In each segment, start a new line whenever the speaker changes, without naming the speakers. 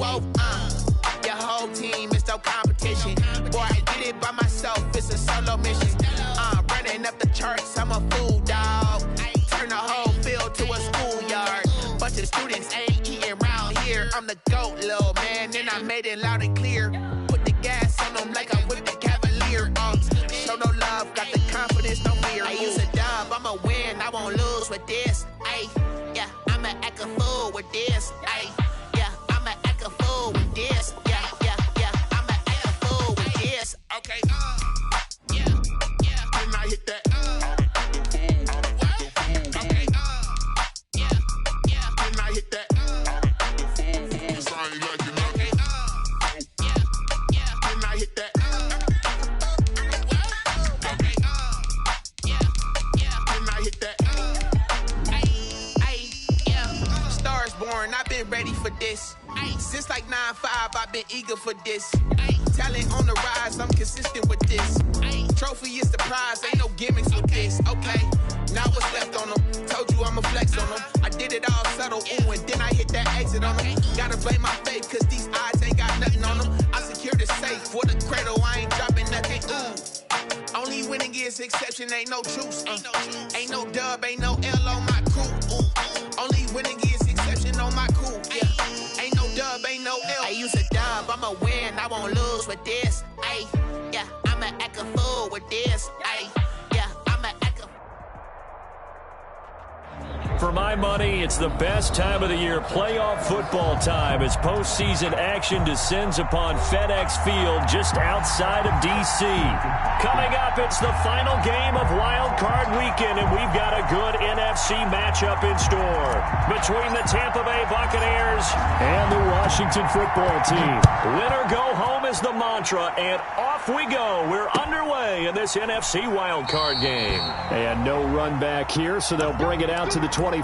whoa, your whole team is no competition. Boy, I did it by myself, it's a solo mission. Running up the charts, I'm a fool, dog. Turn the whole field to a schoolyard. Bunch of students ain't eating round here. I'm the GOAT, little man, and I made it loud and clear. Put the gas on them like I'm with the Cavalier. Show no love, got the confidence, no fear. I use a dub, I'ma win, I won't lose with this. Ay, yeah, I'ma act a fool with this. Ay, yeah, I'ma act a fool with this. Yeah, yeah, yeah, I'ma act a fool with this. Okay, yeah, yeah, when I hit that. Okay, yeah, yeah, when I hit that. I've been ready for this. Since like 9-5, I've been eager for this. Talent on the rise, I'm consistent with this. Trophy is the prize, ain't no gimmicks with this. Okay, now what's left on them? Told you I'ma flex on them. I did it all subtle, ooh, and then I hit that exit on them. Gotta blame my faith, cause these odds ain't got nothing on them. I secured the safe for the cradle, I ain't dropping nothing, ooh. Only winning is exception, ain't no truce. Ain't no dub, ain't no L on my crew. Ooh. Only winning is exception on my crew. Yeah. Ain't no dub, ain't no L. I use a dub, I'ma win, I won't lose with this. Ay, yeah, I'ma act a fool with this. Ay, yeah, I'ma act a.
For my money, it's the best time of the year, playoff football time, as postseason action descends upon FedEx Field just outside of D.C. Coming up, it's the final game of Wild Card Weekend, and we've got a good NFC matchup in store between the Tampa Bay Buccaneers and the Washington Football Team. Win or go home is the mantra, and off we go. We're underway in this NFC Wild Card game.
And no run back here, so they'll bring it out to the 25.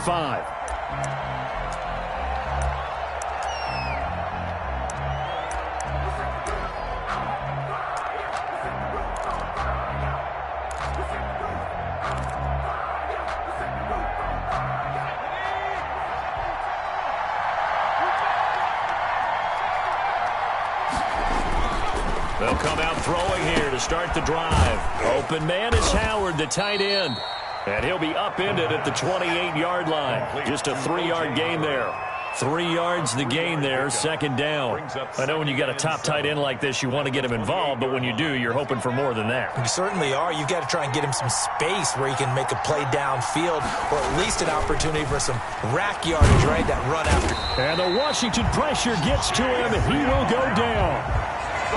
They'll come out throwing here to start the drive. Open man is Howard, the tight end. And he'll be upended at the 28-yard line. Just a 3-yard gain there. 3 yards the gain there, second down. I know when you got a top tight end like this, you want to get him involved, but when you do, you're hoping for more than that.
You certainly are. You've got to try and get him some space where he can make a play downfield, or at least an opportunity for some rack yardage, right? That run after.
And the Washington pressure gets to him, and he will go down.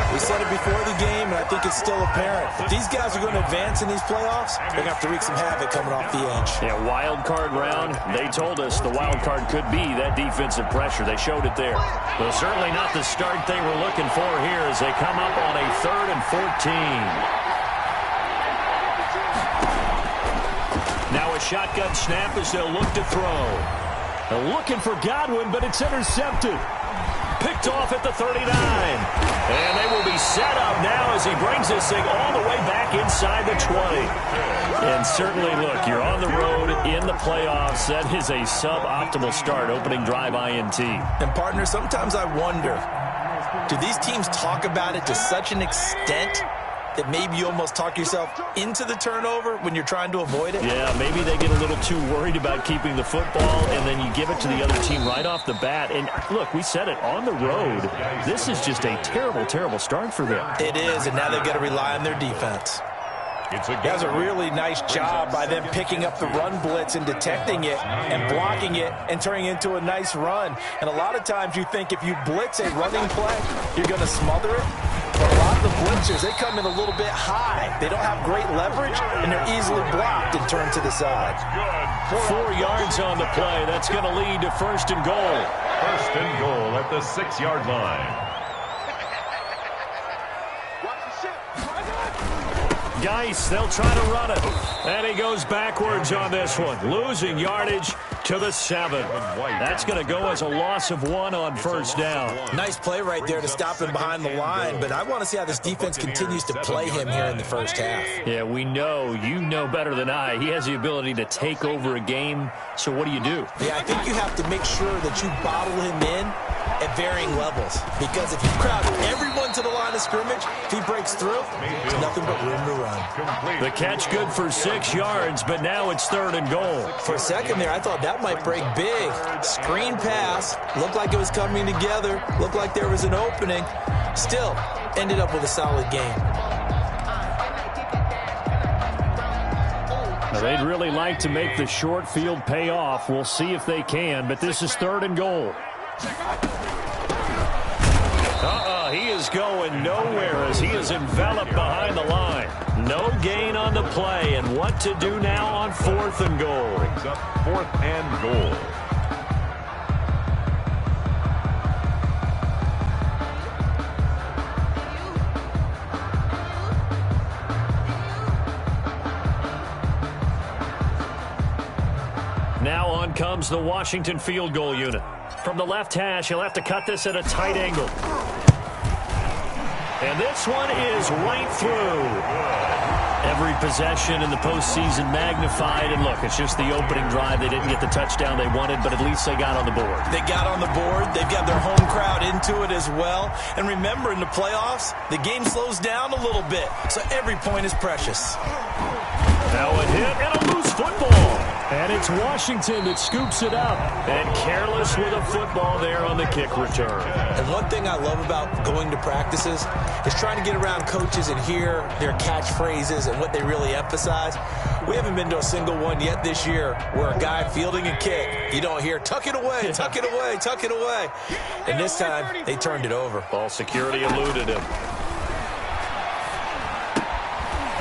We said it before the game, and I think it's still apparent. If these guys are going to advance in these playoffs, they're going to have to wreak some havoc coming off the edge.
Yeah, wild card round, they told us the wild card could be that defensive pressure. They showed it there. But certainly not the start they were looking for here as they come up on a 3rd and 14. Now a shotgun snap as they'll look to throw.
They're looking for Godwin, but it's intercepted.
Picked off at the 39. And they will be set up now as he brings this thing all the way back inside the 20. And certainly, look, you're on the road in the playoffs. That is a suboptimal start, opening drive INT.
And, partner, sometimes I wonder, do these teams talk about it to such an extent that maybe you almost talk yourself into the turnover when you're trying to avoid it?
Yeah, maybe they get a little too worried about keeping the football, and then you give it to the other team right off the bat. And look, we said it, on the road, this is just a terrible, terrible start for them.
It is, and now they've got to rely on their defense. That was a really nice job by them picking up the run blitz and detecting it and blocking it and turning it into a nice run. And a lot of times you think if you blitz a running play, you're going to smother it. But a lot of the blitzers, they come in a little bit high. They don't have great leverage, and they're easily blocked and turned to the side.
4 yards on the play. That's going to lead to 1st and goal.
1st and goal at the 6-yard line.
Geis, they'll try to run it. And he goes backwards on this one. Losing yardage to the 7. That's going to go as a loss of 1 on first down.
Nice play right there to stop him behind the line, but I want to see how this defense continues to play him here in the first half.
Yeah, we know. You know better than I. He has the ability to take over a game, so what do you do?
Yeah, I think you have to make sure that you bottle him in at varying levels, because if you crowd everyone to the line of scrimmage, if he breaks through, there's nothing but room to run.
The catch good for 6 yards, but now it's 3rd and goal.
For a second there, I thought that might break big. Screen pass, looked like it was coming together, looked like there was an opening. Still, ended up with a solid game.
Now, they'd really like to make the short field pay off. We'll see if they can, but this is 3rd and goal. He is going nowhere as he is enveloped behind the line. No gain on the play, and what to do now on 4th and goal.
Brings up 4th and goal.
Now on comes the Washington field goal unit. From the left hash, he'll have to cut this at a tight angle. And this one is right through. Every possession in the postseason magnified. And look, it's just the opening drive. They didn't get the touchdown they wanted, but at least they got on the board.
They got on the board. They've got their home crowd into it as well. And remember, in the playoffs, the game slows down a little bit. So every point is precious.
Now a hit and a loose football. And it's Washington that scoops it up. And careless with a football there on the kick return.
And one thing I love about going to practices is trying to get around coaches and hear their catchphrases and what they really emphasize. We haven't been to a single one yet this year where a guy fielding a kick, you don't hear, tuck it away, tuck it away, tuck it away. And this time, they turned it over.
Ball security eluded him.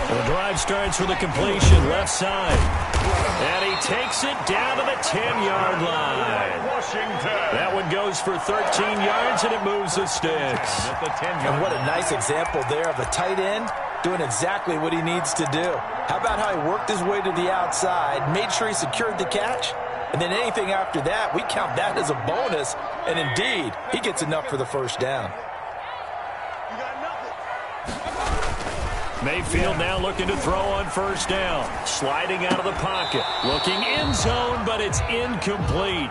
The drive starts with a completion left side. And he takes it down to the 10-yard line. That one goes for 13 yards, and it moves the sticks.
And what a nice example there of a tight end doing exactly what he needs to do. How about how he worked his way to the outside, made sure he secured the catch, and then anything after that, we count that as a bonus. And indeed, he gets enough for the first down.
Mayfield now looking to throw on first down. Sliding out of the pocket. Looking end zone, but it's incomplete.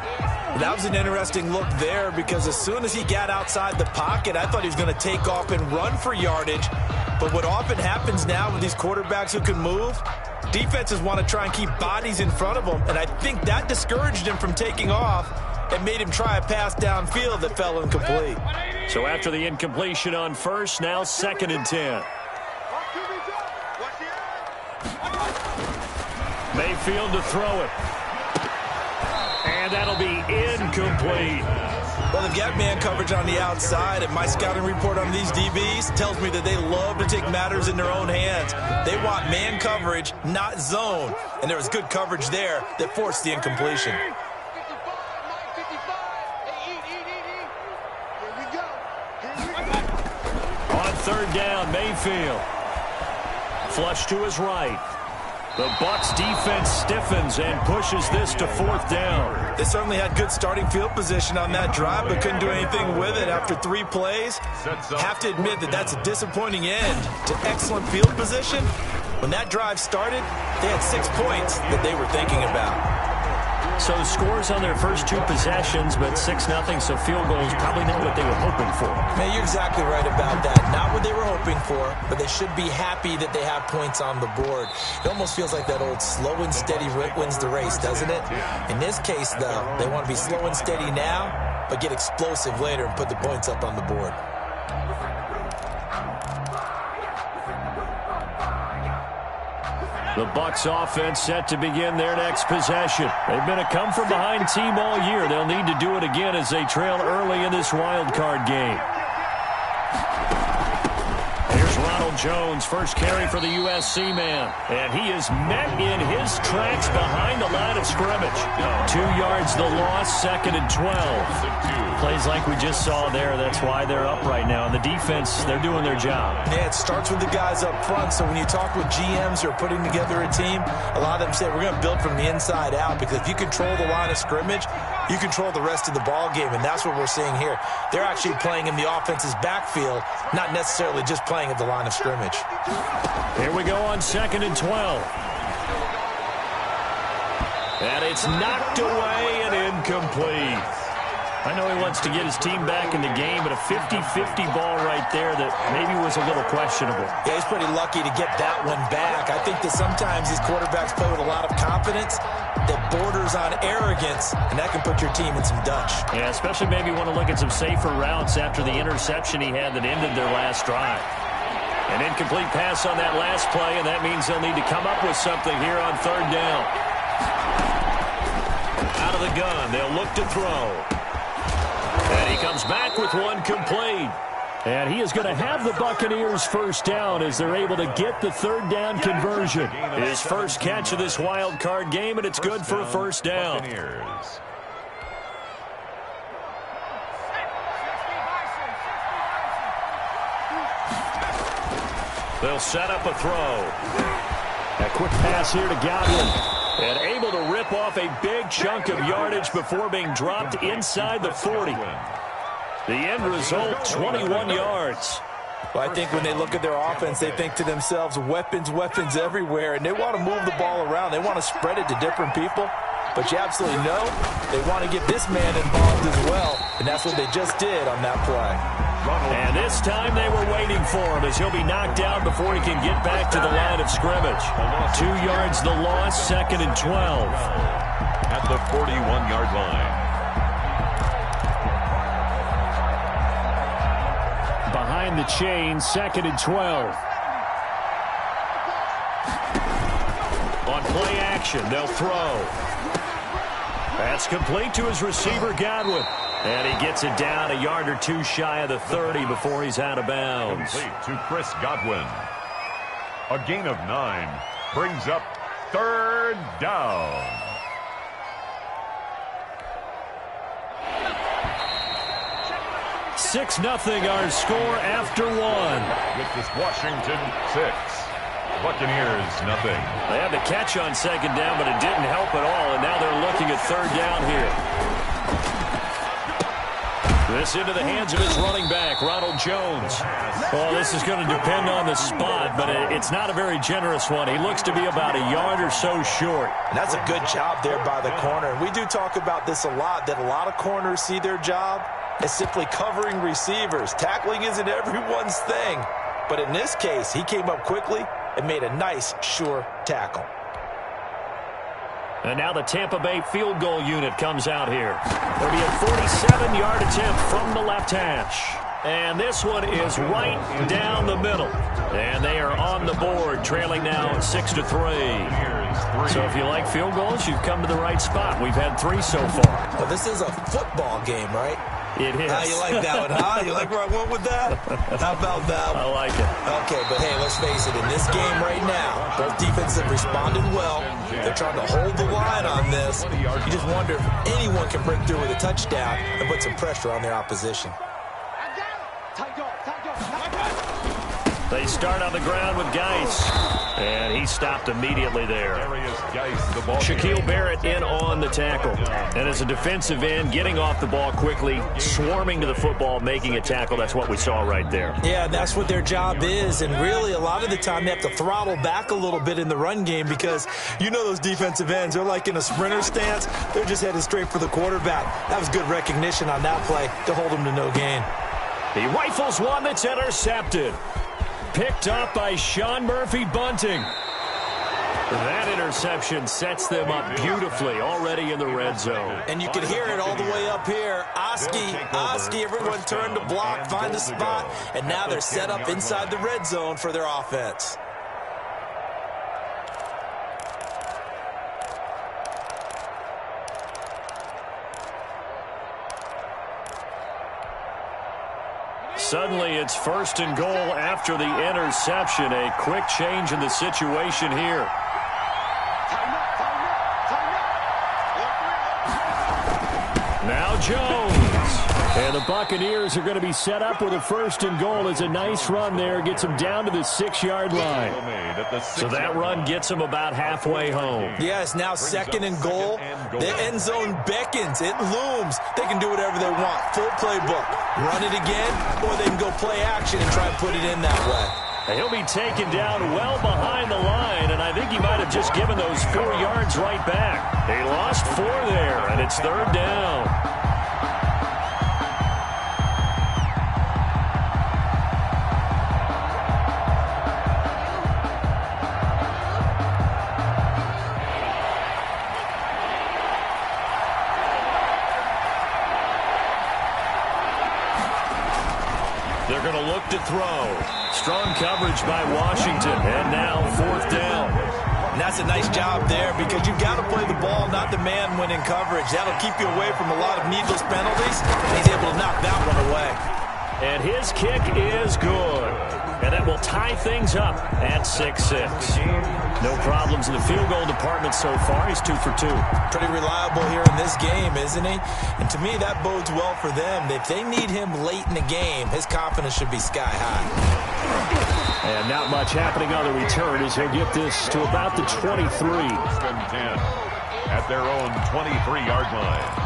That was an interesting look there because as soon as he got outside the pocket, I thought he was going to take off and run for yardage. But what often happens now with these quarterbacks who can move, defenses want to try and keep bodies in front of them. And I think that discouraged him from taking off and made him try a pass downfield that fell incomplete.
So after the incompletion on first, now 2nd and 10. Mayfield to throw it. And that'll be incomplete.
Well, they've got man coverage on the outside, and my scouting report on these DBs tells me that they love to take matters in their own hands. They want man coverage, not zone. And there was good coverage there that forced the incompletion.
On 3rd down, Mayfield. Flush to his right. The Bucs defense stiffens and pushes this to 4th down.
They certainly had good starting field position on that drive, but couldn't do anything with it after 3 plays. Have to admit that that's a disappointing end to excellent field position. When that drive started, they had 6 points that they were thinking about.
So scores on their first 2 possessions, but 6-0, so field goal is probably not what they were hoping for.
Man, you're exactly right about that. Not what they were hoping for, but they should be happy that they have points on the board. It almost feels like that old slow and steady wins the race, doesn't it? In this case, though, they want to be slow and steady now, but get explosive later and put the points up on the board.
The Bucs offense set to begin their next possession. They've been a come-from-behind team all year. They'll need to do it again as they trail early in this wild card game. Here's Here's Ronald Jones, first carry for the USC man. And he is met in his tracks behind the line of scrimmage. 2 yards the loss, 2nd and 12. Plays like we just saw there. That's why they're up right now. And the defense, they're doing their job.
Yeah, it starts with the guys up front. So when you talk with GMs who are putting together a team, a lot of them say we're going to build from the inside out, because if you control the line of scrimmage, you control the rest of the ball game, and that's what we're seeing here. They're actually playing in the offense's backfield, not necessarily just playing at the line of scrimmage.
Here we go on 2nd and 12. And it's knocked away and incomplete. I know he wants to get his team back in the game, but a 50-50 ball right there that maybe was a little questionable.
Yeah, he's pretty lucky to get that one back. I think that sometimes these quarterbacks play with a lot of confidence that borders on arrogance, and that can put your team in some dutch.
Yeah, especially maybe want to look at some safer routes after the interception he had that ended their last drive. An incomplete pass on that last play, and that means they'll need to come up with something here on 3rd down. Out of the gun, they'll look to throw. And he comes back with one complete. And he is going to have the Buccaneers first down as they're able to get the 3rd down conversion. His first catch of this wild card game, and it's good for a first down. They'll set up a throw.
A quick pass here to Godwin.
And able to rip off a big chunk of yardage before being dropped inside the 40. The end result, 21 yards.
Well, I think when they look at their offense, they think to themselves, weapons, weapons everywhere, and they want to move the ball around. They want to spread it to different people. But you absolutely know they want to get this man involved as well, and that's what they just did on that play.
And this time they were waiting for him as he'll be knocked down before he can get back to the line of scrimmage. 2 yards the loss, 2nd and 12.
At the 41-yard line.
Behind the chain, 2nd and 12. On play action, they'll throw. That's complete to his receiver, Godwin. And he gets it down a yard or two shy of the 30 before he's out of bounds.
Complete to Chris Godwin. A gain of 9 brings up 3rd down.
Six 0 our score after 1.
With this Washington 6. Buccaneers, nothing.
They had the catch on 2nd down, but it didn't help at all, and now they're looking at 3rd down here. This into the hands of his running back, Ronald Jones. Well, this is going to depend on the spot, but it's not a very generous one. He looks to be about a yard or so short.
And that's a good job there by the corner. And we do talk about this a lot, that a lot of corners see their job as simply covering receivers. Tackling isn't everyone's thing. But in this case, he came up quickly and made a nice, sure tackle.
And now the Tampa Bay field goal unit comes out here. There'll be a 47-yard attempt from the left hash. And this one is right down the middle. And they are on the board, trailing now 6-3. So if you like field goals, you've come to the right spot. We've had 3 so far.
Well, this is a football game, right?
It is.
How you like that one, huh? You like where I went with that? How about that one?
I like it.
Okay, but hey, let's face it. In this game right now, both defenses have responded well. They're trying to hold the line on this. You just wonder if anyone can break through with a touchdown and put some pressure on their opposition.
They start on the ground with Geis. And he stopped immediately there. Shaquille Barrett in on the tackle. And as a defensive end, getting off the ball quickly, swarming to the football, making a tackle. That's what we saw right there.
Yeah, that's what their job is. And really, a lot of the time, they have to throttle back a little bit in the run game because you know those defensive ends, they're like in a sprinter stance. They're just headed straight for the quarterback. That was good recognition on that play to hold him to no gain.
He rifles one that's intercepted. Picked up by Sean Murphy-Bunting. That interception sets them up beautifully already in the red zone.
And you can hear it all the way up here. Oski, everyone turned to block, find a spot, and now they're set up inside the red zone for their offense.
Suddenly, it's 1st and goal after the interception. A quick change in the situation here. Now Jones. And the Buccaneers are going to be set up with a 1st and goal. It's a nice run there. Gets them down to the 6-yard line. So that run gets them about halfway home.
Yes, now 2nd and goal. The end zone beckons. It looms. They can do whatever they want. Full playbook. Run it again, or they can go play action and try and put it in that way.
He'll be taken down well behind the line, and I think he might have just given those 4 yards right back. They lost 4 there, and it's 3rd down. They're going to look to throw. Strong coverage by Washington, and now 4th down.
And that's a nice job there because you've got to play the ball, not the man when in coverage. That'll keep you away from a lot of needless penalties, and he's able to knock that one away.
And his kick is good. And that will tie things up at 6-6. No problems in the field goal department so far. He's 2 for 2.
Pretty reliable here in this game, isn't he? And to me, that bodes well for them. If they need him late in the game, his confidence should be sky high.
And not much happening on the return as he'll get this to about the 23.
10 at their own 23-yard line.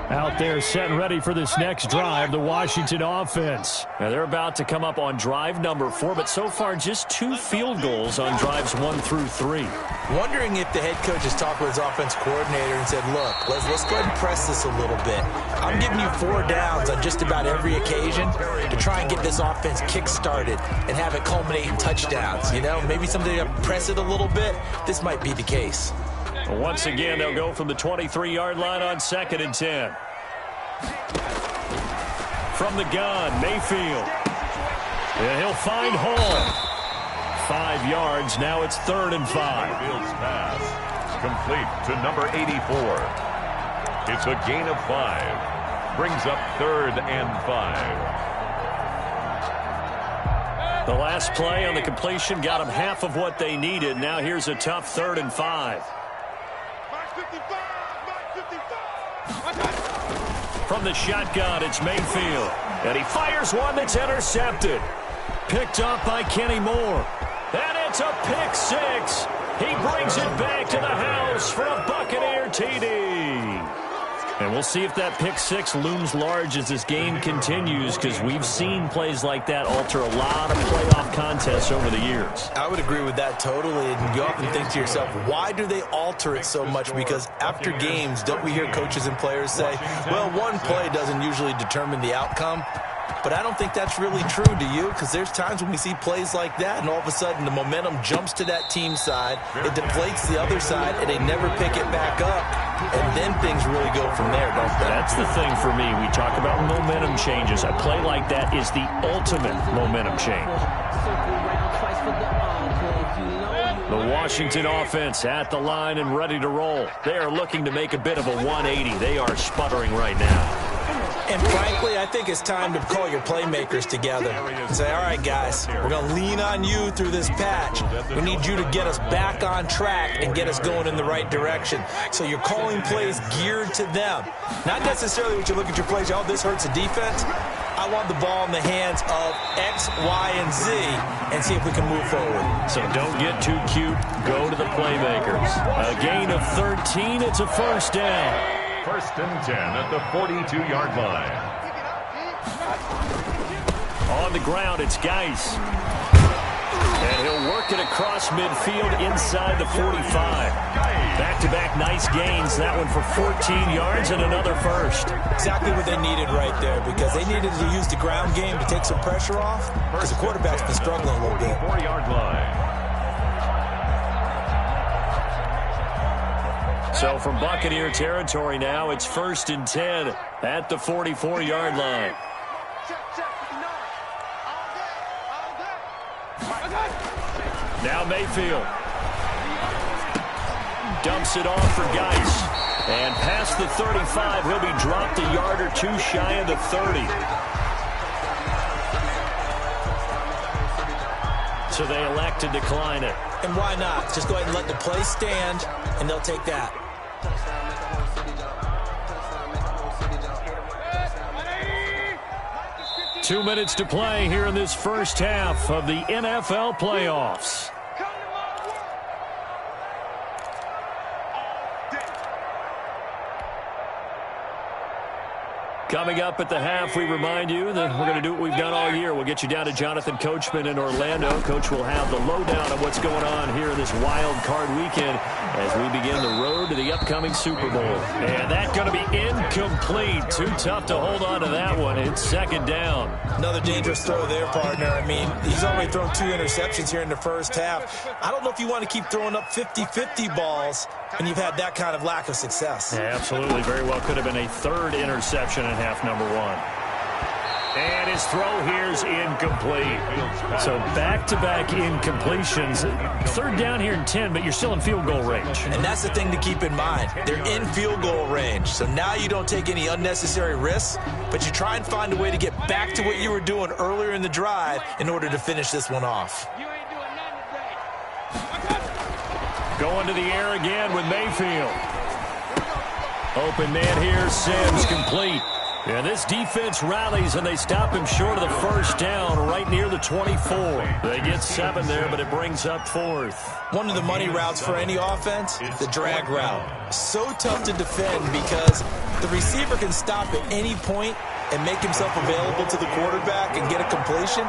Out there set and ready for this next drive, the Washington offense. Now they're about to come up on drive number 4, but so far just 2 field goals on drives 1 through 3.
Wondering if the head coach has talked with his offense coordinator and said, look, let's go ahead and press this a little bit. I'm giving you 4 downs on just about every occasion to try and get this offense kick-started and have it culminate in touchdowns. You know, maybe something to press it a little bit. This might be the case.
Once again, they'll go from the 23-yard line on 2nd and 10. From the gun, Mayfield. Yeah, he'll find Hall. 5 yards. Now it's 3rd and 5.
Mayfield's pass complete to number 84. It's a gain of 5. Brings up 3rd and 5.
The last play on the completion got them half of what they needed. Now here's a tough 3rd and 5. From the shotgun, it's Mayfield. And he fires one that's intercepted. Picked up by Kenny Moore. And it's a pick 6. He brings it back to the house for a Buccaneer TD. And we'll see if that pick 6 looms large as this game continues, because we've seen plays like that alter a lot of playoff contests over the years.
I would agree with that totally. And you often think to yourself, why do they alter it so much? Because after games, don't we hear coaches and players say, well, one play doesn't usually determine the outcome? But I don't think that's really true, do you? Because there's times when we see plays like that, and all of a sudden the momentum jumps to that team side, it deflates the other side, and they never pick it back up. And then things really go from there, don't they?
That's the thing for me. We talk about momentum changes. A play like that is the ultimate momentum change. The Washington offense at the line and ready to roll. They are looking to make a bit of a 180. They are sputtering right now.
And frankly, I think it's time to call your playmakers together and say, all right, guys, we're going to lean on you through this patch. We need you to get us back on track and get us going in the right direction. So you're calling plays geared to them. Not necessarily what you look at your plays, oh, this hurts the defense. I want the ball in the hands of X, Y, and Z and see if we can move forward.
So don't get too cute. Go to the playmakers. A gain of 13. It's a 1st down.
1st and 10 at the 42-yard line.
On the ground, it's Geis. And he'll work it across midfield inside the 45. Back-to-back nice gains. That one for 14 yards and another 1st.
Exactly what they needed right there, because they needed to use the ground game to take some pressure off, because the quarterback's been struggling a little bit.
4-yard line.
So from Buccaneer territory now, it's 1st and 10 at the 44-yard line. Now Mayfield. Dumps it off for Geis. And past the 35, he'll be dropped a yard or two shy of the 30. So they elect to decline it.
And why not? Just go ahead and let the play stand, and they'll take that.
Two minutes to play here in this first half of the NFL playoffs. Coming up at the half, we remind you that we're going to do what we've done all year. We'll get you down to Jonathan Coachman in Orlando. Coach will have the lowdown on what's going on here in this wild card weekend as we begin the road to the upcoming Super Bowl. And that's going to be incomplete. Too tough to hold on to that one. It's second down.
Another dangerous throw there, partner. I mean, he's already thrown 2 interceptions here in the first half. I don't know if you want to keep throwing up 50-50 balls when you've had that kind of lack of success.
Yeah, absolutely. Very well could have been a third interception in half number 1. And his throw here is incomplete. So back-to-back incompletions. Third down here in 10, but you're still in field goal range.
And that's the thing to keep in mind. They're in field goal range. So now you don't take any unnecessary risks, but you try and find a way to get back to what you were doing earlier in the drive in order to finish this one off.
Going to the air again with Mayfield. Open man here, Sims, complete. And this defense rallies, and they stop him short of the first down right near the 24. They get 7 there, but it brings up 4th.
One of the money routes for any offense, the drag route. So tough to defend because the receiver can stop at any point and make himself available to the quarterback and get a completion.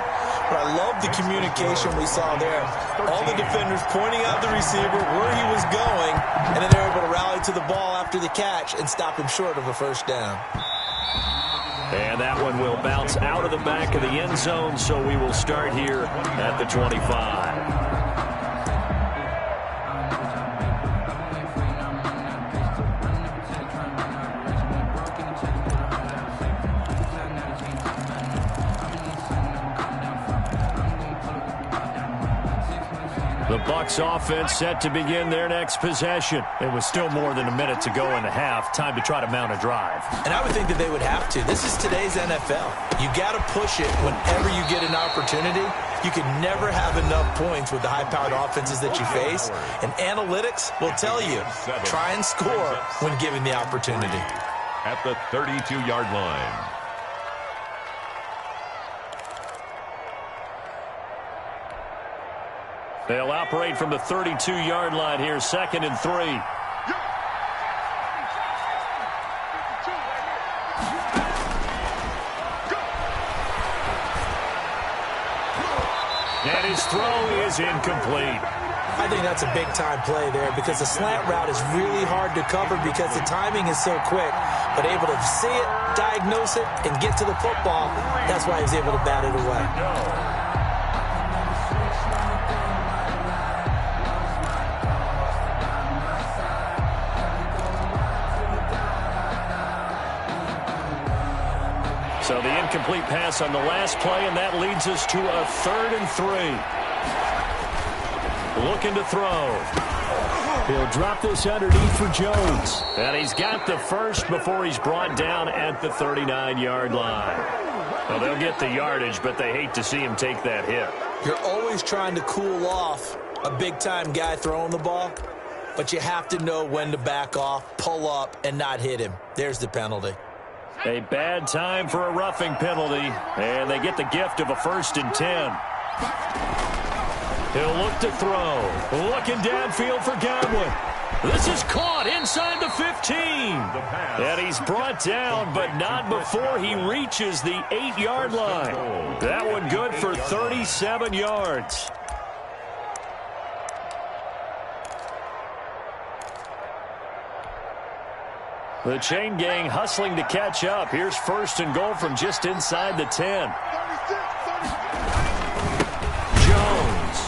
But I love the communication we saw there. All the defenders pointing out the receiver where he was going, and then they're able to rally to the ball after the catch and stop him short of a first down.
And that one will bounce out of the back of the end zone, so we will start here at the 25. The Bucs offense set to begin their next possession. It was still more than a minute to go in the half. Time to try to mount a drive.
And I would think that they would have to. This is today's NFL. You got to push it whenever you get an opportunity. You can never have enough points with the high-powered offenses that you face. And analytics will tell you, try and score when given the opportunity.
At the 32-yard line.
They'll operate from the 32-yard line here, 2nd and 3. And his throw is incomplete.
I think that's a big-time play there because the slant route is really hard to cover because the timing is so quick. But able to see it, diagnose it, and get to the football, that's why he's able to bat it away.
So the incomplete pass on the last play, and that leads us to a 3rd and 3. Looking to throw. He'll drop this underneath for Jones. And he's got the first before he's brought down at the 39-yard line. Well, they'll get the yardage, but they hate to see him take that hit.
You're always trying to cool off a big-time guy throwing the ball, but you have to know when to back off, pull up, and not hit him. There's the penalty.
A bad time for a roughing penalty, and they get the gift of a 1st and 10. He'll look to throw. Looking downfield for Godwin. This is caught inside the 15. And he's brought down, but not before he reaches the 8-yard line. That one good for 37 yards. The chain gang hustling to catch up. Here's 1st and goal from just inside the 10. Jones.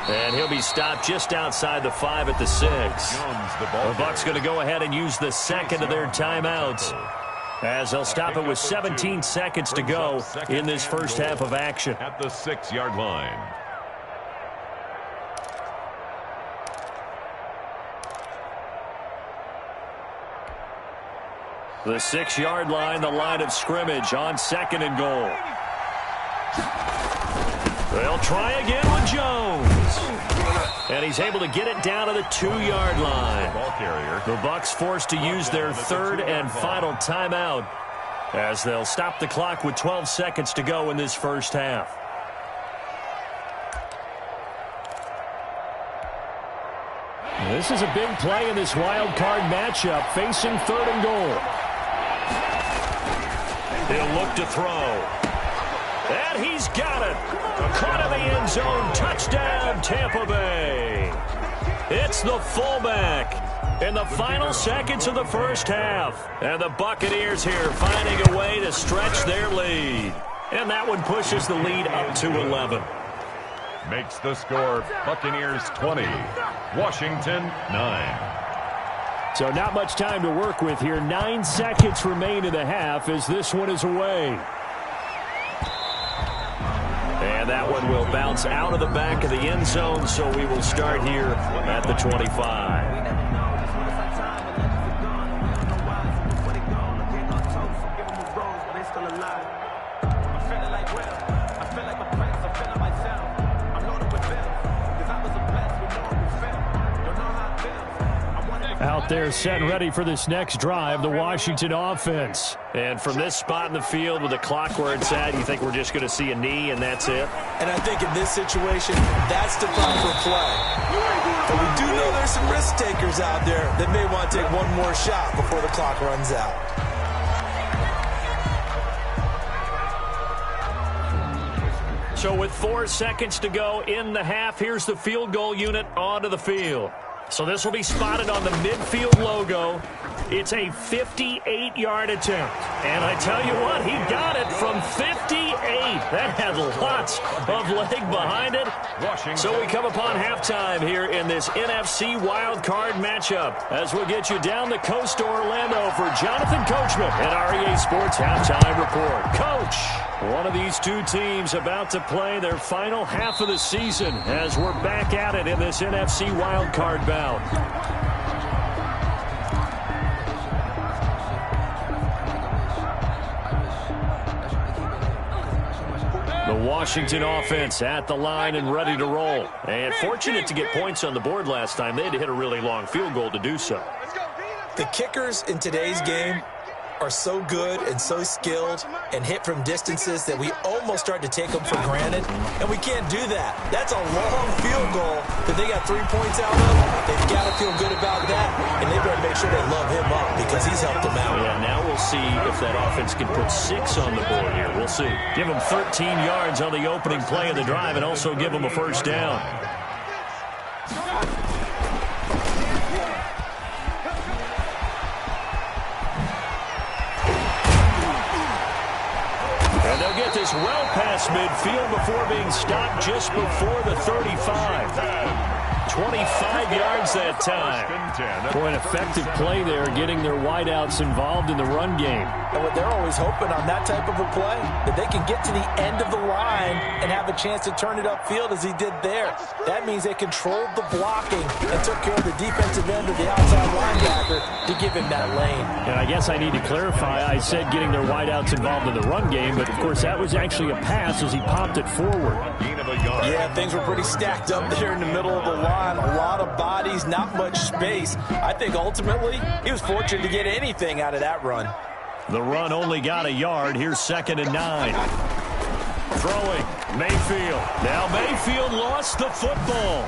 And he'll be stopped just outside the 5 at the 6. The Bucs going to go ahead and use the 2nd of their timeouts, as they'll stop it with 17 seconds to go in this first half of action.
At the 6-yard line.
The 6-yard line, the line of scrimmage on 2nd and goal. They'll try again with Jones. And he's able to get it down to the 2-yard line.
Ball carrier.
The Bucs forced to use their 3rd and final timeout as they'll stop the clock with 12 seconds to go in this first half.
This is a big play in this wild card matchup, facing 3rd and goal.
He'll look to throw. And he's got it. Caught in the end zone. Touchdown, Tampa Bay. It's the fullback in the final seconds of the first half. And the Buccaneers here finding a way to stretch their lead. And that one pushes the lead up to 11.
Makes the score Buccaneers 20, Washington 9.
So not much time to work with here. 9 seconds remain in the half as this one is away.
And that one will bounce out of the back of the end zone, so we will start here at the 25.
Out there set and ready for this next drive, the Washington offense.
And from this spot in the field with the clock where it's at, you think we're just going to see a knee and that's it?
And I think in this situation, that's the proper play. But we do know there's some risk takers out there that may want to take one more shot before the clock runs out.
So with 4 seconds to go in the half, here's the field goal unit onto the field. So this will be spotted on the midfield logo. It's a 58-yard attempt. And I tell you what, he got it from 58. That had lots of leg behind it. So we come upon halftime here in this NFC wildcard matchup as we'll get you down the coast to Orlando for Jonathan Coachman at REA Sports Halftime Report. Coach, one of these two teams about to play their final half of the season as we're back at it in this NFC wildcard bout. The Washington offense at the line and ready to roll. And fortunate to get points on the board last time. They had to hit a really long field goal to do so.
The kickers in today's game are so good and so skilled and hit from distances that we almost start to take them for granted, and we can't do that. That's a long field goal that they got 3 points out of. They've got to feel good about that, and they better make sure they love him up because he's helped them out.
Yeah, now we'll see if that offense can put 6 on the board here. We'll see. Give them 13 yards on the opening play of the drive and also give them a first down. And they'll get this well past midfield before being stopped just before the 35. 25 yards that time.
Boy, an effective play there, getting their wideouts involved in the run game.
And what they're always hoping on that type of a play, that they can get to the end of the line and have a chance to turn it upfield as he did there. That means they controlled the blocking and took care of the defensive end of the outside linebacker to give him that lane.
And I guess I need to clarify, I said getting their wideouts involved in the run game, but of course that was actually a pass as he popped it forward.
Yeah, things were pretty stacked up there in the middle of the line. A lot of bodies, not much space. I think ultimately he was fortunate to get anything out of that run.
The run only got a yard. Here's 2nd and 9. Throwing, Mayfield. Now Mayfield lost the football.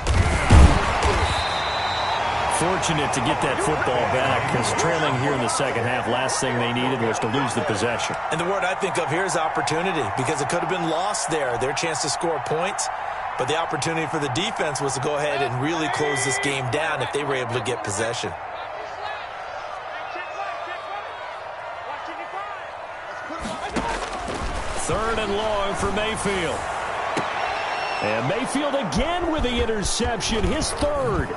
Fortunate to get that football back because trailing here in the second half, last thing they needed was to lose the possession.
And the word I think of here is opportunity because it could have been lost there, their chance to score points. But the opportunity for the defense was to go ahead and really close this game down if they were able to get possession.
Third and long for Mayfield.
And Mayfield again with the interception, his third.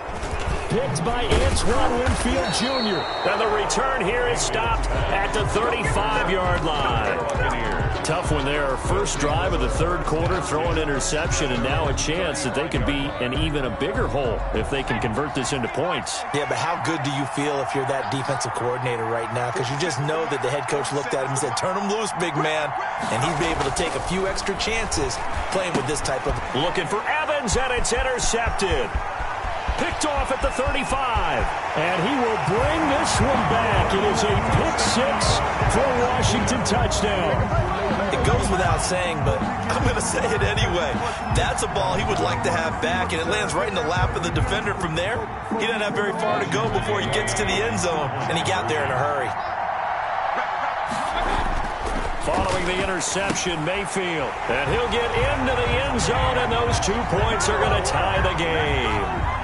Picked by Antoine Winfield Jr.
And the return here is stopped at the 35-yard line. Tough one there. First drive of the third quarter, throw an interception, and now a chance that they could be in even a bigger hole if they can convert this into points.
Yeah, but how good do you feel if you're that defensive coordinator right now? Because you just know that the head coach looked at him and said, turn him loose, big man. And he'd be able to take a few extra chances playing with this type of...
Looking for Evans, and it's intercepted. Picked off at the 35. And he will bring this one back. It is a pick six for a Washington touchdown.
It goes without saying, but I'm going to say it anyway. That's a ball he would like to have back, and it lands right in the lap of the defender from there. He doesn't have very far to go before he gets to the end zone, and he got there in a hurry.
Following the interception, Mayfield. And he'll get into the end zone, and those 2 points are going to tie the game.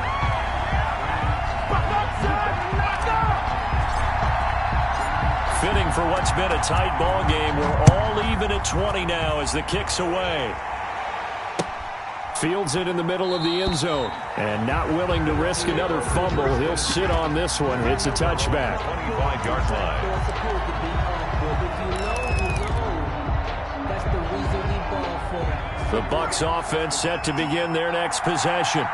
Fitting for what's been a tight ball game. We're all even at 20 now as the kick's away. Fields it in the middle of the end zone. And not willing to risk another fumble. He'll sit on this one. It's a touchback.
25-yard line.
The Bucs offense set to begin their next possession.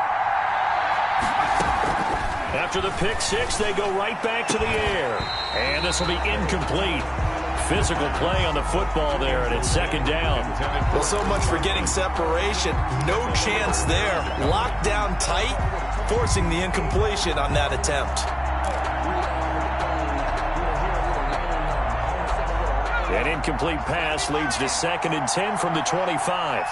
After the pick six, they go right back to the air. And this will be incomplete. Physical play on the football there, and it's second down.
Well, so much for getting separation. No chance there. Locked down tight, forcing the incompletion on that attempt.
An incomplete pass leads to 2nd and 10 from the 25.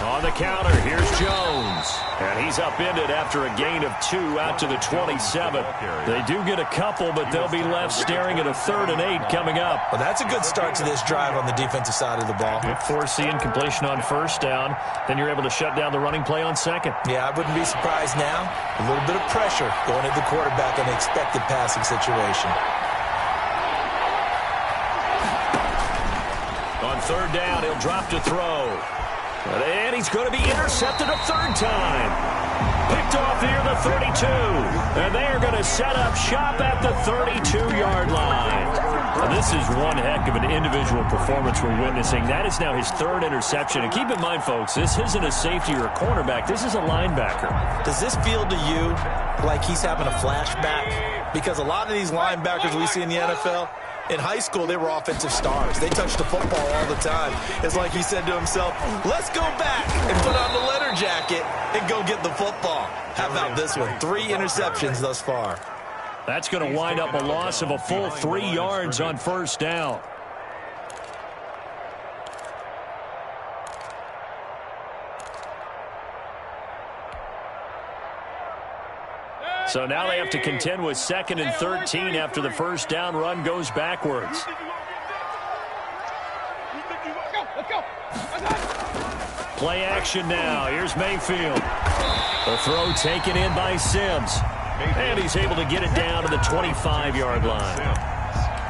On the counter, here's Jones. And he's upended after a gain of 2 out to the 27. They do get a couple, but they'll be left staring at a 3rd and 8 coming up.
Well, that's a good start to this drive on the defensive side of the ball.
Force the incompletion on first down, then you're able to shut down the running play on second.
Yeah, I wouldn't be surprised now. A little bit of pressure going at the quarterback in an expected passing situation.
On 3rd down, he'll drop to throw. And he's going to be intercepted a 3rd time. Picked off near the 32. And they are going to set up shop at the 32-yard line. Now, this is one heck of an individual performance we're witnessing. That is now his 3rd interception. And keep in mind, folks, this isn't a safety or a cornerback. This is a linebacker.
Does this feel to you like he's having a flashback? Because a lot of these linebackers we see in the NFL, in high school, they were offensive stars. They touched the football all the time. It's like he said to himself, let's go back and put on the letter jacket and go get the football. How about this one? 3 interceptions thus far.
That's going to wind up a loss of a full 3 yards on first down. So now they have to contend with 2nd and 13 after the first down run goes backwards. Play action now. Here's Mayfield. The throw taken in by Sims. And he's able to get it down to the 25-yard line.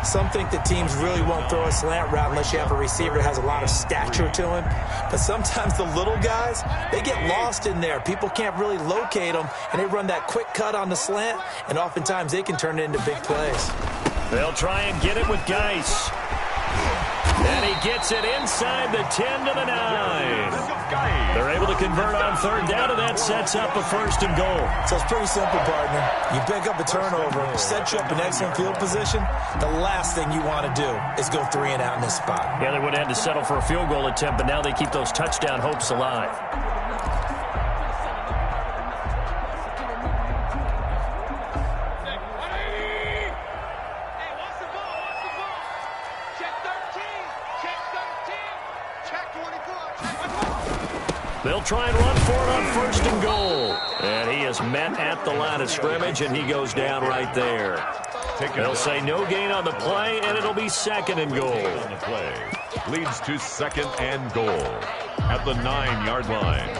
Some think that teams really won't throw a slant route unless you have a receiver that has a lot of stature to him. But sometimes the little guys, they get lost in there. People can't really locate them, and they run that quick cut on the slant, and oftentimes they can turn it into big plays.
They'll try and get it with Geis. And he gets it inside the 10 to the 9. They're able to convert on 3rd down, and that sets up a 1st and goal.
So it's pretty simple, partner. You pick up a turnover, set you up in excellent field position. The last thing you want to do is go 3 and out in this spot.
Yeah, they would have had to settle for a field goal attempt, but now they keep those touchdown hopes alive. They'll try and run for it on 1st and goal. And he is met at the line of scrimmage, and he goes down right there. They'll say no gain on the play, and it'll be 2nd and goal.
On the play leads to 2nd and goal at the 9-yard line.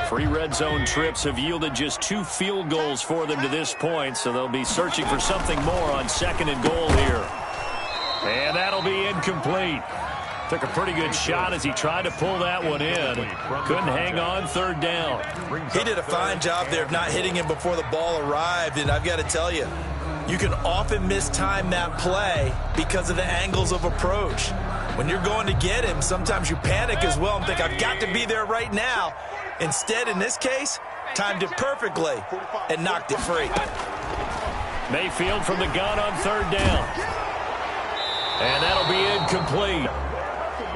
3 red zone trips have yielded just 2 field goals for them to this point, so they'll be searching for something more on 2nd and goal here. And that'll be incomplete. Took a pretty good shot as he tried to pull that one in. Couldn't hang on 3rd down.
He did a fine job there of not hitting him before the ball arrived, and I've got to tell you, You can often mistime that play because of the angles of approach. When you're going to get him, sometimes you panic as well and think, I've got to be there right now. Instead, in this case, timed it perfectly and knocked it free.
Mayfield from the gun on 3rd down. And that'll be incomplete.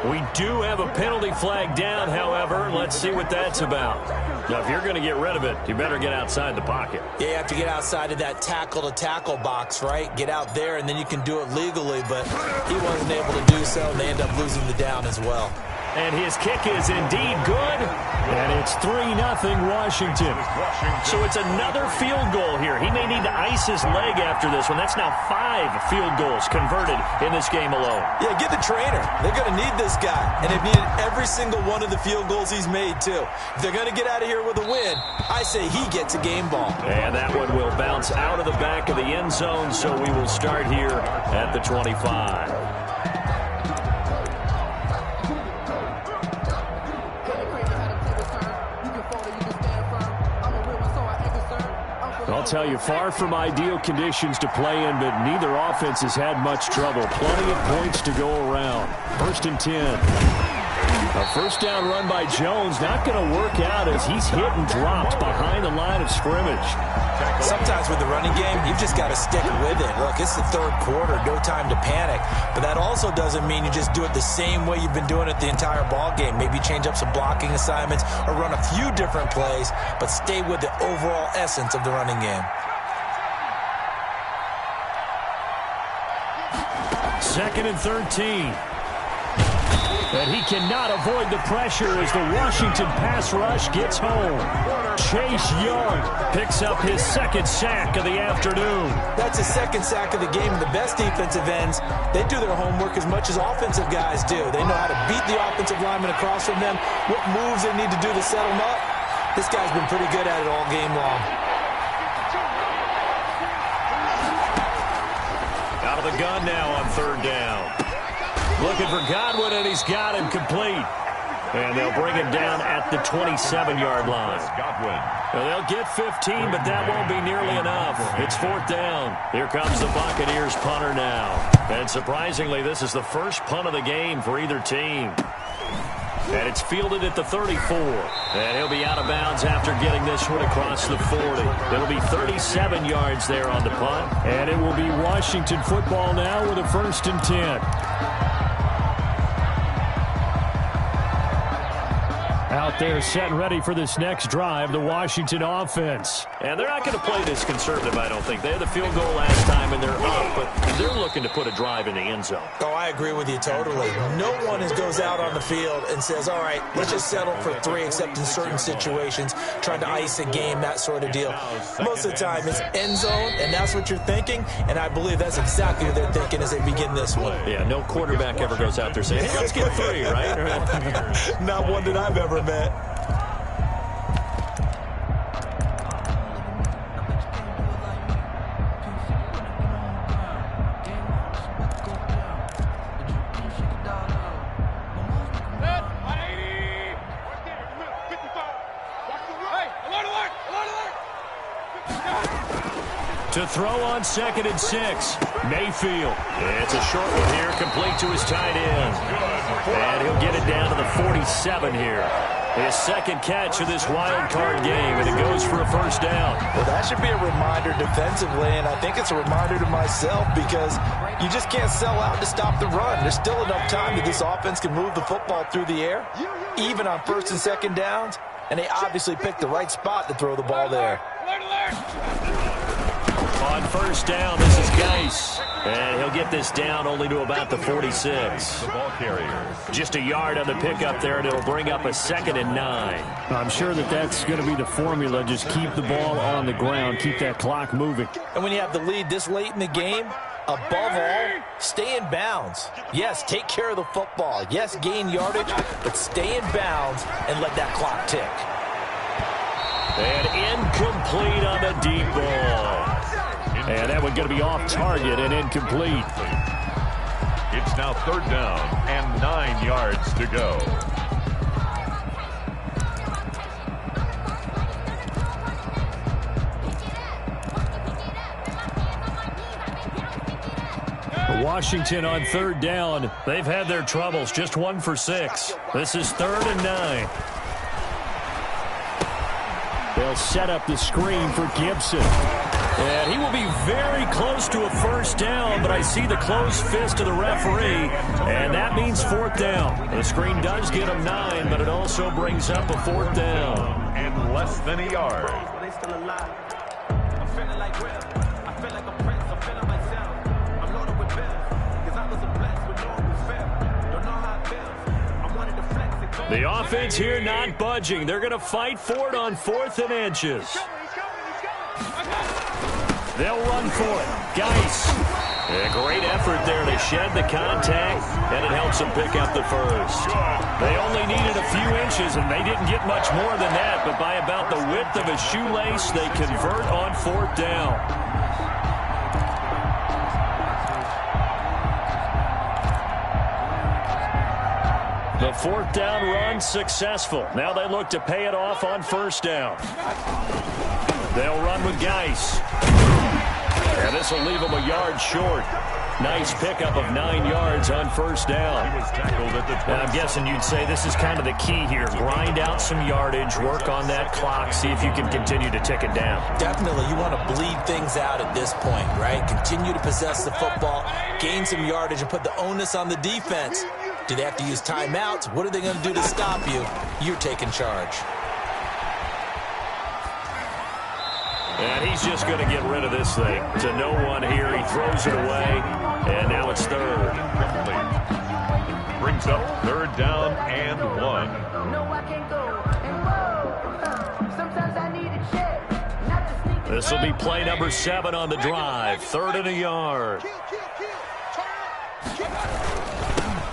We do have a penalty flag down, however. Let's see what that's about. Now, if you're going to get rid of it, you better get outside the pocket.
Yeah, you have to get outside of that tackle-to-tackle box, right? Get out there, and then you can do it legally, but he wasn't able to do so, and they end up losing the down as well.
And his kick is indeed good. And it's 3-0 Washington. So it's another field goal here. He may need to ice his leg after this one. That's now 5 field goals converted in this game alone.
Yeah, get the trainer. They're going to need this guy. And they've needed every single one of the field goals he's made, too. If they're going to get out of here with a win, I say he gets a game ball.
And that one will bounce out of the back of the end zone, so we will start here at the 25. I'll tell you, far from ideal conditions to play in, but neither offense has had much trouble. Plenty of points to go around. 1st and 10. A first down run by Jones, not going to work out as he's hit and dropped behind the line of scrimmage.
Sometimes with the running game, you've just got to stick with it. Look, it's the 3rd quarter, no time to panic. But that also doesn't mean you just do it the same way you've been doing it the entire ball game. Maybe change up some blocking assignments or run a few different plays, but stay with the overall essence of the running game.
2nd and 13. And he cannot avoid the pressure as the Washington pass rush gets home. Chase Young picks up his 2nd sack of the afternoon.
That's his 2nd sack of the game. And the best defensive ends, they do their homework as much as offensive guys do. They know how to beat the offensive lineman across from them, what moves they need to do to set them up. This guy's been pretty good at it all game long.
Out of the gun now on 3rd down. Looking for Godwin, and he's got him complete. And they'll bring him down at the 27-yard line. Well, they'll get 15, but that won't be nearly enough. It's 4th down. Here comes the Buccaneers punter now. And surprisingly, this is the first punt of the game for either team. And it's fielded at the 34. And he'll be out of bounds after getting this one across the 40. It'll be 37 yards there on the punt. And it will be Washington football now with a 1st and 10. Out there set and ready for this next drive, the Washington offense. And they're not going to play this conservative, I don't think. They had the field goal last time, and they're up, but they're looking to put a drive in the end zone.
Oh, I agree with you totally. No one goes out on the field and says, all right, let's just settle for 3, except in certain situations, trying to ice a game, that sort of deal. Most of the time, it's end zone, and that's what you're thinking, and I believe that's exactly what they're thinking as they begin this one.
Yeah, no quarterback ever goes out there saying, hey, let's get 3, right?
Not one that I've ever met.
To throw on 2nd and 6. Mayfield. It's a short one here, complete to his tight end. And he'll get it down to the 47 here. His 2nd catch of this wild card game, and it goes for a 1st down.
Well, that should be a reminder defensively, and I think it's a reminder to myself because you just can't sell out to stop the run. There's still enough time that this offense can move the football through the air, even on 1st and 2nd downs, and they obviously picked the right spot to throw the ball there.
On 1st down, this is Geis. And he'll get this down only to about the 46.
The ball carrier.
Just a yard on the pickup there, and it'll bring up a 2nd and 9.
I'm sure that's going to be the formula. Just keep the ball on the ground. Keep that clock moving.
And when you have the lead this late in the game, above all, stay in bounds. Yes, take care of the football. Yes, gain yardage, but stay in bounds and let that clock tick.
And incomplete on the deep ball. And that one going to be off target and incomplete.
It's now 3rd down and 9 yards to go.
Washington on third down. They've had their troubles, just 1 for 6. This is 3rd and 9. They'll set up the screen for Gibson. And he will be very close to a first down, but I see the closed fist of the referee, and that means 4th down. The screen does get him 9, but it also brings up a 4th down.
And less than a yard.
The offense here not budging. They're going to fight for it on 4th and inches. They'll run for it. Geis. A great effort there to shed the contact, and it helps them pick up the first. They only needed a few inches, and they didn't get much more than that, but by about the width of a shoelace, they convert on 4th down. The 4th down run successful. Now they look to pay it off on 1st down. They'll run with Geis. And this will leave them a yard short. Nice pickup of 9 yards on 1st down.
He was tackled at the 20.
Now, I'm guessing you'd say this is kind of the key here. Grind out some yardage, work on that clock, see if you can continue to tick it down.
Definitely, you want to bleed things out at this point, right? Continue to possess the football, gain some yardage, and put the onus on the defense. Do they have to use timeouts? What are they going to do to stop you? You're taking charge.
And he's just going to get rid of this thing. To no one here. He throws it away. And now it's 3rd.
Brings up 3rd down and 1.
This will be play number 7 on the drive. 3rd and a yard.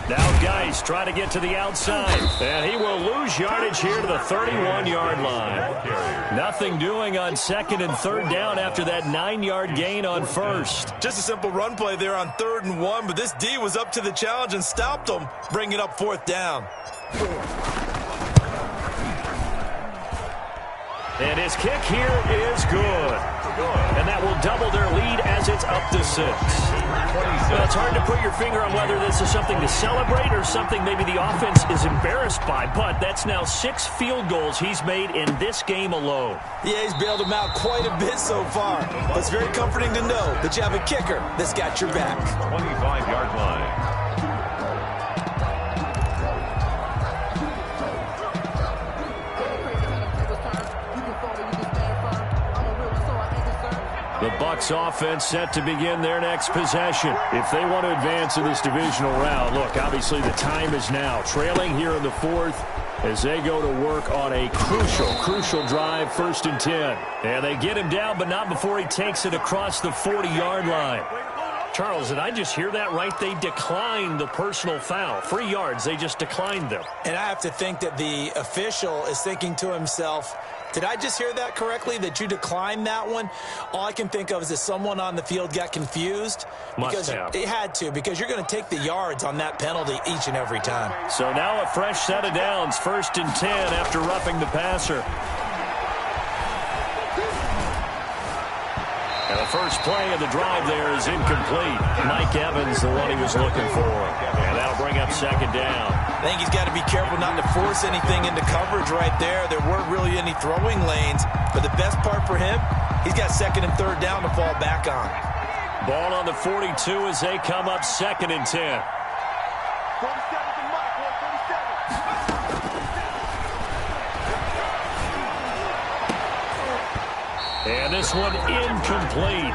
Now Geis trying to get to the outside. And he will lose yardage here to the 31-yard line. Nothing doing on 2nd and 3rd down after that 9-yard gain on 1st.
Just a simple run play there on 3rd and 1, but this D was up to the challenge and stopped them, bringing up 4th down.
And his kick here is good. And that will double their lead as it's up to 6. Well, it's hard to put your finger on whether this is something to celebrate or something maybe the offense is embarrassed by, but that's now 6 field goals he's made in this game alone.
Yeah, he's bailed them out quite a bit so far. But it's very comforting to know that you have a kicker that's got your back.
25-yard line.
The Bucs offense set to begin their next possession. If they want to advance in this divisional round, look, obviously the time is now. Trailing here in the 4th as they go to work on a crucial drive, 1st and 10. And they get him down, but not before he takes it across the 40-yard line. Charles, did I just hear that right? They declined the personal foul. 3 yards, they just declined them.
And I have to think that the official is thinking to himself, did I just hear that correctly, that you declined that one? All I can think of is that someone on the field got confused.
Must have.
It had to, because you're going to take the yards on that penalty each and every time.
So now a fresh set of downs, 1st and 10 after roughing the passer. And the first play of the drive there is incomplete. Mike Evans, the one he was looking for. And that'll bring up 2nd down.
I think he's got to be careful not to force anything into coverage right there. There weren't really any throwing lanes. But the best part for him, he's got 2nd and 3rd down to fall back on.
Ball on the 42 as they come up 2nd and 10. And this one incomplete.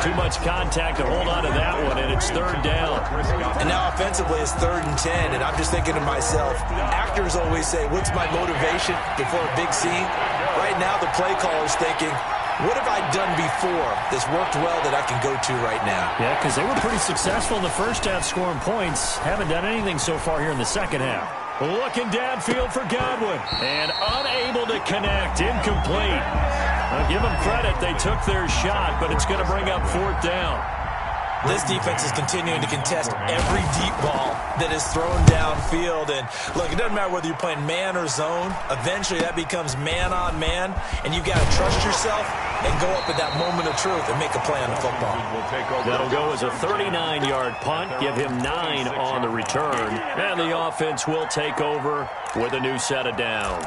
Too much contact to hold on to that one, and it's 3rd down.
And now offensively it's 3rd and 10, and I'm just thinking to myself, actors always say, what's my motivation before a big scene? Right now the play caller's thinking, what have I done before that's worked well that I can go to right now?
Yeah, because they were pretty successful in the first half scoring points. Haven't done anything so far here in the second half. Looking downfield for Godwin. And unable to connect. Incomplete. I'll give them credit. They took their shot, but it's going to bring up 4th down.
This defense is continuing to contest every deep ball that is thrown downfield. And look, it doesn't matter whether you're playing man or zone. Eventually that becomes man on man, and you've got to trust yourself and go up at that moment of truth and make a play on the football.
That'll go as a 39-yard punt, give him 9 on the return, and the offense will take over with a new set of downs.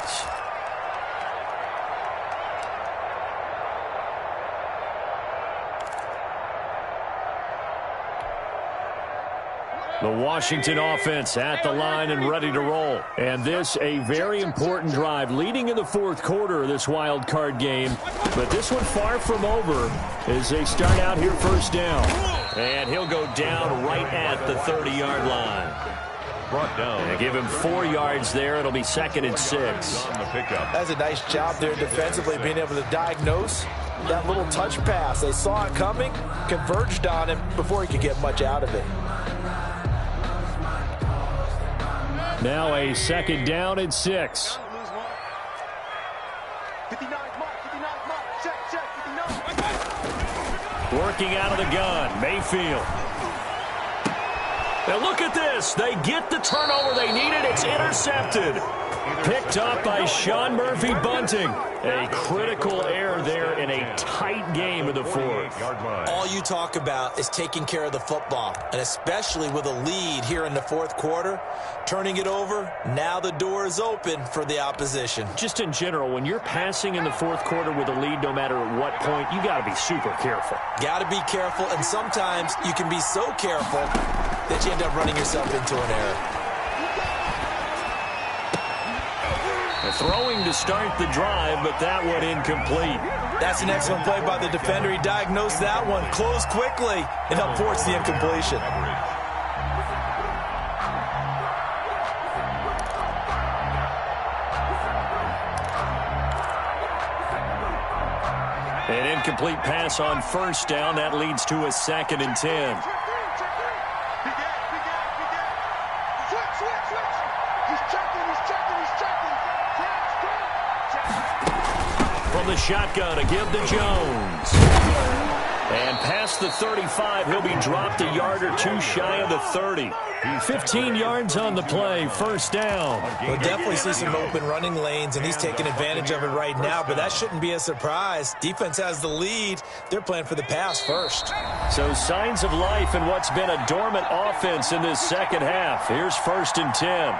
The Washington offense at the line and ready to roll. And this, a very important drive leading in the fourth quarter of this wild card game. But this one far from over as they start out here first down. And he'll go down right at the 30-yard line.
Brought down.
And give him 4 yards there. It'll be 2nd and 6.
On the pickup.
That's a nice job there defensively, being able to diagnose that little touch pass. They saw it coming, converged on him before he could get much out of it.
Now a 2nd down and 6. Working out of the gun, Mayfield. Now look at this. They get the turnover they needed. It's intercepted. Picked up by Sean Murphy-Bunting. A critical error there in a tight game in the fourth.
All you talk about is taking care of the football, and especially with a lead here in the fourth quarter, turning it over, now the door is open for the opposition.
Just in general, when you're passing in the fourth quarter with a lead, no matter at what point, you got to be super careful.
Got to be careful, and sometimes you can be so careful that you end up running yourself into an error.
Throwing to start the drive, but that one incomplete.
That's an excellent play by the defender. He diagnosed that one, closed quickly, and helped force the incompletion.
An incomplete pass on first down. That leads to a 2nd and 10. From the shotgun, a give to Jones. And past the 35, he'll be dropped a yard or two shy of the 30. 15 yards on the play, first down.
We'll definitely see some open running lanes, and he's taking advantage of it right now, but that shouldn't be a surprise. Defense has the lead. They're playing for the pass first.
So signs of life in what's been a dormant offense in this second half. Here's 1st and 10.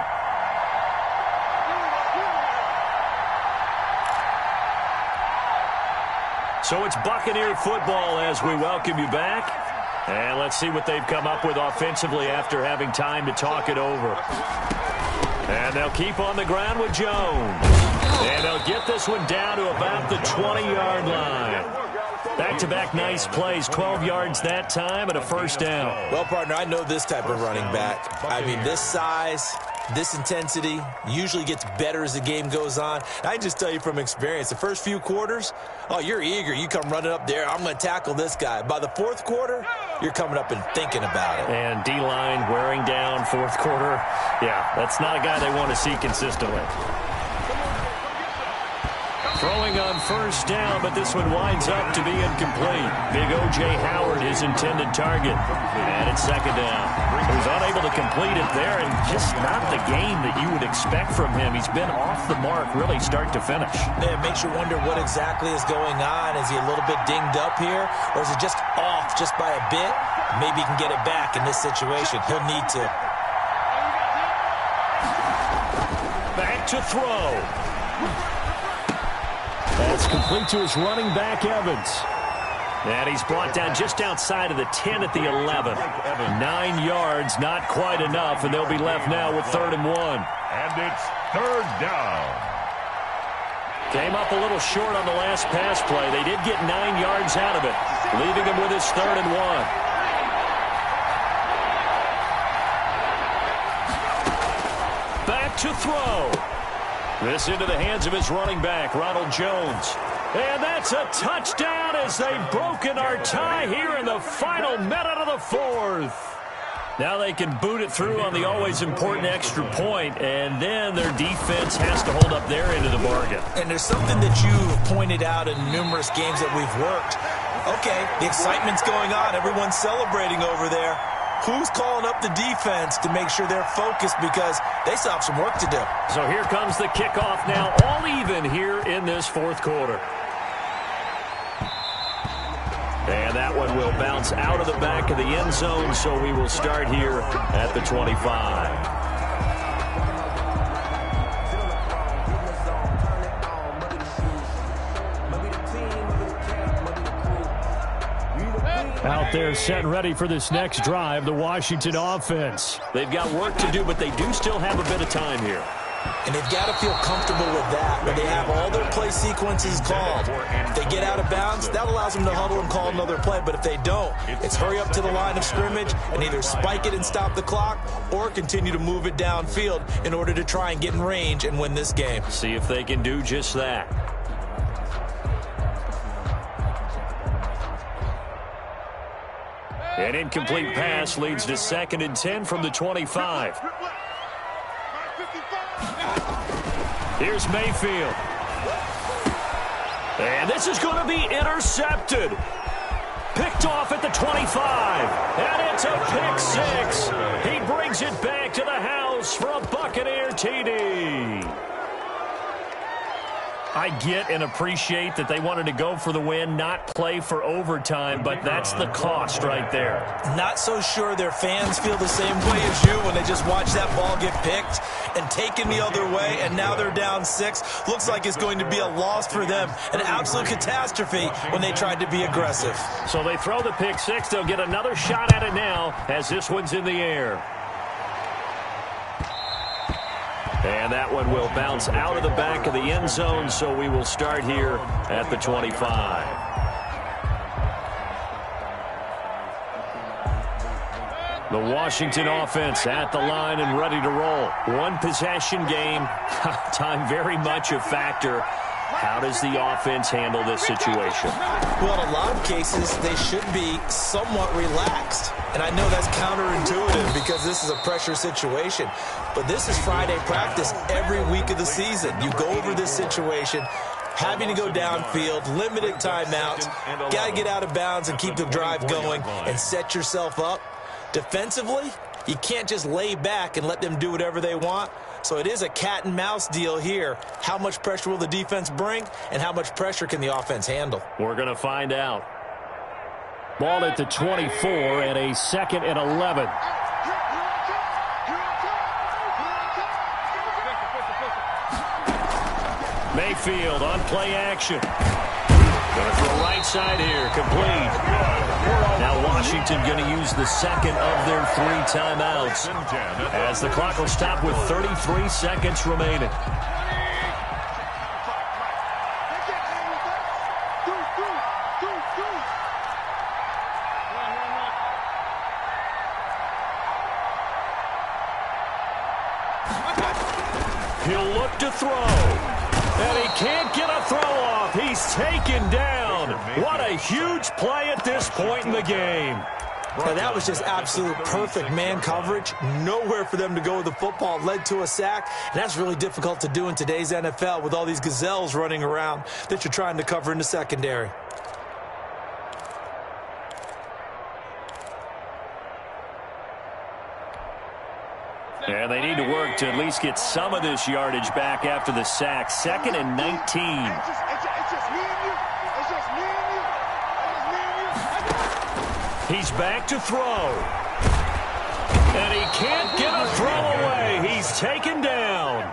So it's Buccaneer football as we welcome you back. And let's see what they've come up with offensively after having time to talk it over. And they'll keep on the ground with Jones. And they'll get this one down to about the 20-yard line. Back-to-back nice plays, 12 yards that time and a first down.
Well, partner, I know this type of running back. I mean, this size, this intensity usually gets better as the game goes on. I can just tell you from experience, the first few quarters, oh, you're eager. You come running up there, I'm going to tackle this guy. By the fourth quarter, you're coming up and thinking about it.
And D-line wearing down fourth quarter. Yeah, that's not a guy they want to see consistently. Throwing on first down, but this one winds up to be incomplete. Big O.J. Howard, his intended target. And it's 2nd down. He was unable to complete it there, and just not the game that you would expect from him. He's been off the mark, really start to finish.
Yeah, it makes you wonder what exactly is going on. Is he a little bit dinged up here, or is it just off just by a bit? Maybe he can get it back in this situation. He'll need to.
Back to throw. That's complete to his running back, Evans. And he's brought down just outside of the 10 at the 11. 9 yards, not quite enough, and they'll be left now with 3rd and 1.
And it's 3rd down.
Came up a little short on the last pass play. They did get 9 yards out of it, leaving him with his 3rd and 1. Back to throw. This into the hands of his running back, Ronald Jones. And that's a touchdown as they've broken our tie here in the final minute of the fourth. Now they can boot it through on the always important extra point, and then their defense has to hold up their end of the bargain.
And there's something that you've pointed out in numerous games that we've worked. Okay, the excitement's going on. Everyone's celebrating over there. Who's calling up the defense to make sure they're focused because they still have some work to do?
So here comes the kickoff now, all even here in this fourth quarter. And that one will bounce out of the back of the end zone, so we will start here at the 25. Out there set and ready for this next drive, the Washington offense. They've got work to do, but they do still have a bit of time here.
And they've got to feel comfortable with that, but they have all their play sequences called. If they get out of bounds, that allows them to huddle and call another play, but if they don't, it's hurry up to the line of scrimmage and either spike it and stop the clock or continue to move it downfield in order to try and get in range and win this game.
See if they can do just that. An incomplete pass leads to 2nd and 10 from the 25. Here's Mayfield. And this is going to be intercepted. Picked off at the 25. And it's a pick six. He brings it back to the house for a Buccaneer TD. I get and appreciate that they wanted to go for the win, not play for overtime, but that's the cost right there.
Not so sure their fans feel the same way as you when they just watch that ball get picked and taken the other way, and now they're down 6. Looks like it's going to be a loss for them, an absolute catastrophe when they tried to be aggressive.
So they throw the pick six. They'll get another shot at it now as this one's in the air. And that one will bounce out of the back of the end zone, so we will start here at the 25. The Washington offense at the line and ready to roll. One possession game. Time very much a factor. How does the offense handle this situation?
Well, in a lot of cases, they should be somewhat relaxed. And I know that's counterintuitive because this is a pressure situation. But this is Friday practice every week of the season. You go over this situation, having to go downfield, limited timeouts, got to get out of bounds and keep the drive going and set yourself up. Defensively, you can't just lay back and let them do whatever they want. So it is a cat and mouse deal here. How much pressure will the defense bring, and how much pressure can the offense handle?
We're going to find out. Ball at the 24 and a 2nd and 11. Mayfield on play action. Going to throw right side here, complete. Now Washington going to use the 2nd of their 3 timeouts as the clock will stop with 33 seconds remaining. He'll look to throw. And he can't get a throw off. He's taken down. What a huge play at this point in the game.
And that was just absolute perfect man coverage. Nowhere for them to go with the football. Led to a sack. And that's really difficult to do in today's NFL with all these gazelles running around that you're trying to cover in the secondary.
And they need to work to at least get some of this yardage back after the sack. 2nd and 19. He's back to throw. And he can't get a throw away. He's taken down.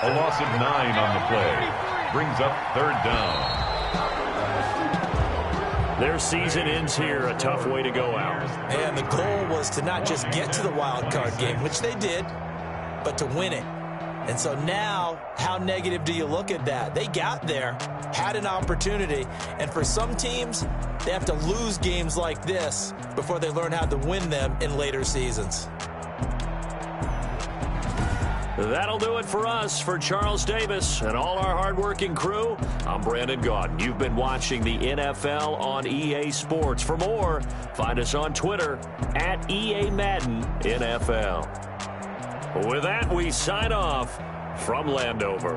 A loss of 9 on the play. Brings up 3rd down.
Their season ends here, a tough way to go out.
And the goal was to not just get to the wild card game, which they did, but to win it. And so now, how negative do you look at that? They got there, had an opportunity, and for some teams, they have to lose games like this before they learn how to win them in later seasons.
That'll do it for us. For Charles Davis and all our hardworking crew, I'm Brandon Gaudin. You've been watching the NFL on EA Sports. For more, find us on Twitter at EA Madden NFL. With that, we sign off from Landover.